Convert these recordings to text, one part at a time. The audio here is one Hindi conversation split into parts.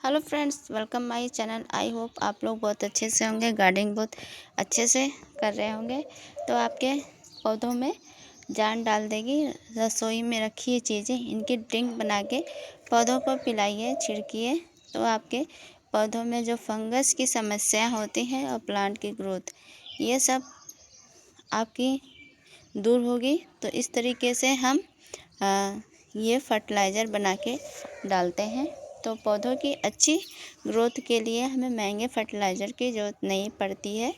Hello friends, welcome my channel. I hope आप लोग बहुत अच्छे से होंगे, गार्डनिंग बहुत अच्छे से कर रहे होंगे। तो आपके पौधों में जान डाल देगी। रसोई में रखी ये चीज़ें, इनकी ड्रिंक बना के पौधों को पिलाइए, छिड़किए। तो आपके पौधों में जो फंगस की समस्या होती है और प्लांट की ग्रोथ, ये सब आपकी दूर होगी। तो इस तरीके से हम ये फर्टिलाइज़र बना के डालते हैं। तो पौधों की अच्छी ग्रोथ के लिए हमें महंगे फर्टिलाइज़र की ज़रूरत नहीं पड़ती है,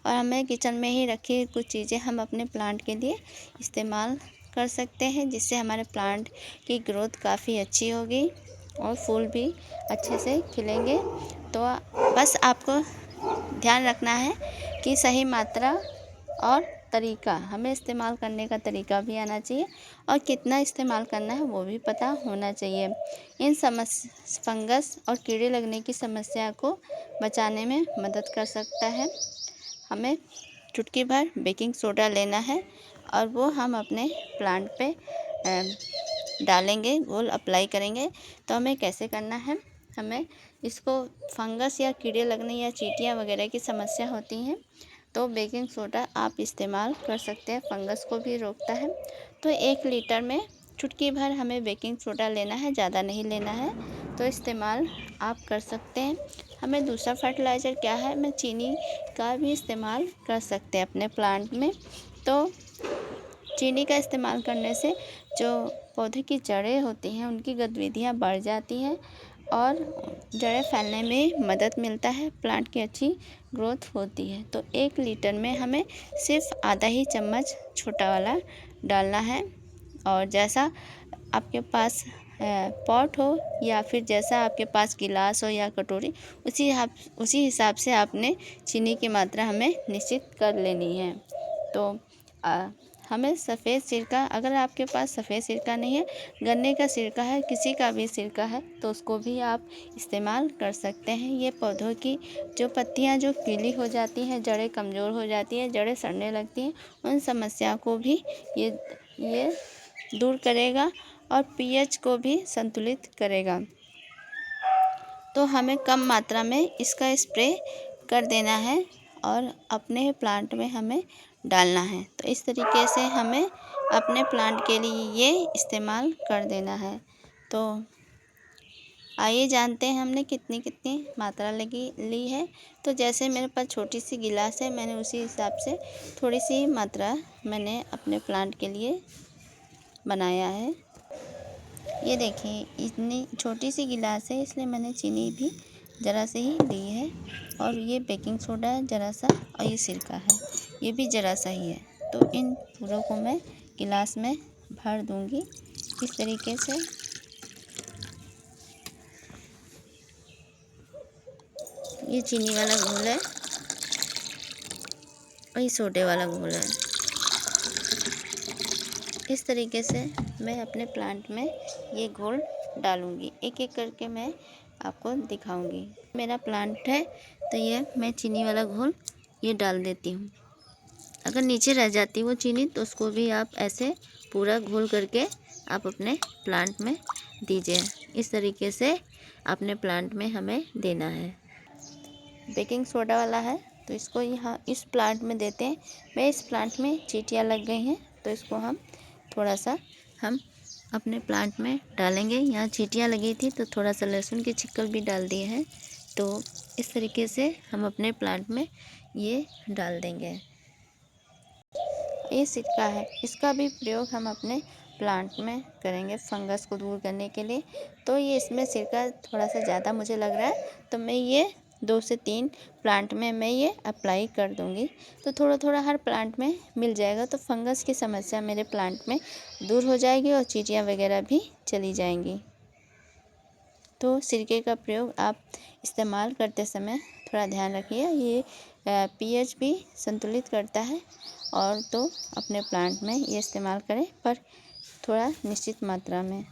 और हमें किचन में ही रखी कुछ चीज़ें हम अपने प्लांट के लिए इस्तेमाल कर सकते हैं, जिससे हमारे प्लांट की ग्रोथ काफ़ी अच्छी होगी और फूल भी अच्छे से खिलेंगे। तो बस आपको ध्यान रखना है कि सही मात्रा और तरीका, हमें इस्तेमाल करने का तरीका भी आना चाहिए और कितना इस्तेमाल करना है वो भी पता होना चाहिए। इन फंगस और कीड़े लगने की समस्या को बचाने में मदद कर सकता है। हमें चुटकी भर बेकिंग सोडा लेना है और वो हम अपने प्लांट पे डालेंगे, गोल अप्लाई करेंगे। तो हमें कैसे करना है, हमें इसको फंगस या कीड़े लगने या चींटियाँ वगैरह की समस्या होती हैं तो बेकिंग सोडा आप इस्तेमाल कर सकते हैं, फंगस को भी रोकता है। तो 1 लीटर में चुटकी भर हमें बेकिंग सोडा लेना है, ज़्यादा नहीं लेना है। तो इस्तेमाल आप कर सकते हैं। हमें दूसरा फर्टिलाइज़र क्या है, मैं चीनी का भी इस्तेमाल कर सकते हैं अपने प्लांट में। तो चीनी का इस्तेमाल करने से जो पौधे की जड़ें होती हैं उनकी गतिविधियाँ बढ़ जाती हैं और जड़ें फैलने में मदद मिलता है, प्लांट की अच्छी ग्रोथ होती है। तो 1 लीटर में हमें सिर्फ आधा ही चम्मच छोटा वाला डालना है, और जैसा आपके पास पॉट हो या फिर जैसा आपके पास गिलास हो या कटोरी, उसी हिसाब से आपने चीनी की मात्रा हमें निश्चित कर लेनी है। तो हमें सफ़ेद सिरका, अगर आपके पास सफ़ेद सिरका नहीं है, गन्ने का सिरका है, किसी का भी सिरका है, तो उसको भी आप इस्तेमाल कर सकते हैं। ये पौधों की जो पत्तियां जो पीली हो जाती हैं, जड़ें कमज़ोर हो जाती हैं, जड़ें सड़ने लगती हैं, उन समस्या को भी ये दूर करेगा और पीएच को भी संतुलित करेगा। तो हमें कम मात्रा में इसका स्प्रे कर देना है और अपने प्लांट में हमें डालना है। तो इस तरीके से हमें अपने प्लांट के लिए ये इस्तेमाल कर देना है। तो आइए जानते हैं हमने कितनी कितनी मात्रा ली है। तो जैसे मेरे पास छोटी सी गिलास है, मैंने उसी हिसाब से थोड़ी सी मात्रा मैंने अपने प्लांट के लिए बनाया है। ये देखिए, इतनी छोटी सी गिलास है, इसलिए मैंने चीनी भी ज़रा से ही ली है, और ये बेकिंग सोडा है ज़रा सा, और ये सिरका है, ये भी ज़रा सा ही है। तो इन पूरों को मैं गिलास में भर दूंगी इस तरीके से। ये चीनी वाला घोल है और ये सोडे वाला घोल है। इस तरीके से मैं अपने प्लांट में ये घोल डालूंगी, एक एक करके मैं आपको दिखाऊंगी। मेरा प्लांट है तो ये मैं चीनी वाला घोल ये डाल देती हूँ। अगर नीचे रह जाती वो चीनी तो उसको भी आप ऐसे पूरा घोल करके आप अपने प्लांट में दीजिए। इस तरीके से अपने प्लांट में हमें देना है। बेकिंग सोडा वाला है तो इसको यहाँ इस प्लांट में देते हैं। मैं इस प्लांट में चींटियाँ लग गई हैं तो इसको हम थोड़ा सा हम अपने प्लांट में डालेंगे। यहाँ चींटियाँ लगी थी तो थोड़ा सा लहसुन की छिक्कल भी डाल दिए हैं। तो इस तरीके से हम अपने प्लांट में ये डाल देंगे। ये सिरका है, इसका भी प्रयोग हम अपने प्लांट में करेंगे फंगस को दूर करने के लिए। तो ये इसमें सिरका थोड़ा सा ज़्यादा मुझे लग रहा है, तो मैं ये 2 से 3 प्लांट में मैं ये अप्लाई कर दूँगी। तो थोड़ा थोड़ा हर प्लांट में मिल जाएगा, तो फंगस की समस्या मेरे प्लांट में दूर हो जाएगी और चींटियाँ वगैरह भी चली जाएंगी। तो सिरके का प्रयोग आप इस्तेमाल करते समय थोड़ा ध्यान रखिए। ये पीएच भी संतुलित करता है, और तो अपने प्लांट में ये इस्तेमाल करें, पर थोड़ा निश्चित मात्रा में।